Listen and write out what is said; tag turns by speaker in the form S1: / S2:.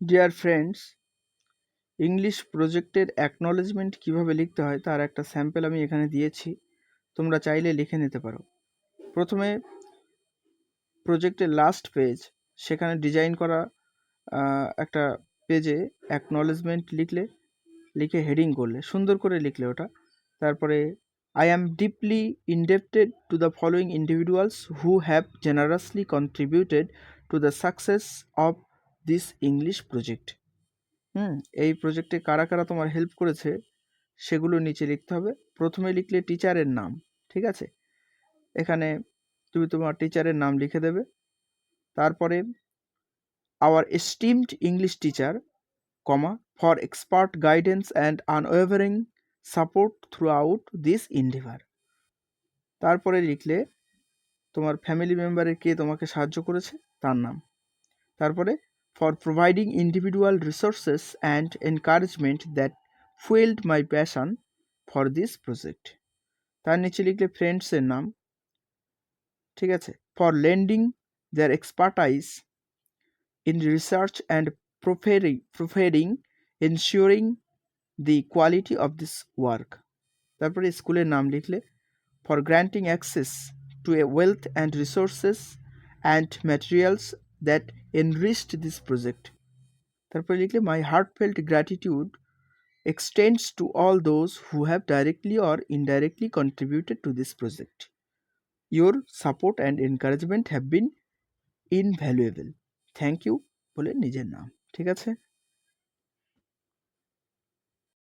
S1: Dear friends, English প্রজেক্টের acknowledgement কীভাবে লিখতে হয় তার একটা স্যাম্পল আমি এখানে দিয়েছি, তোমরা চাইলে লিখে নিতে পারো। প্রথমে প্রজেক্টের লাস্ট পেজ, সেখানে ডিজাইন করা একটা পেজে অ্যাকনলেজমেন্ট লিখে হেডিং করলে, সুন্দর করে লিখলে ওটা। তারপরে I am deeply indebted to the following individuals who have generously contributed to the success of this English project. এই প্রজেক্টে কারা কারা তোমার হেল্প করেছে সেগুলো নিচে লিখতে হবে। প্রথমে লিখলে টিচারের নাম, ঠিক আছে? এখানে তুমি তোমার টিচারের নাম লিখে দেবে। তারপরে our esteemed English teacher, for expert guidance and unwavering support throughout this endeavor. তারপরে লিখলে তোমার ফ্যামিলি মেম্বারের কে তোমাকে সাহায্য করেছে তার নাম। তারপরে for providing individual resources and encouragement that fueled my passion for this project. তার নিচে লিখলে ফ্রেন্ডসের নাম, ঠিক আছে? for lending their expertise in research and proofreading, ensuring the quality of this work. তারপরে স্কুলের নাম লিখলে for granting access to a wealth and resources and materials that enriched this project. তারপরে লিখলে my heartfelt gratitude extends to all those who have directly or indirectly contributed to this project. Your support and encouragement have been invaluable. Thank you বলে নিজের নাম, ঠিক আছে?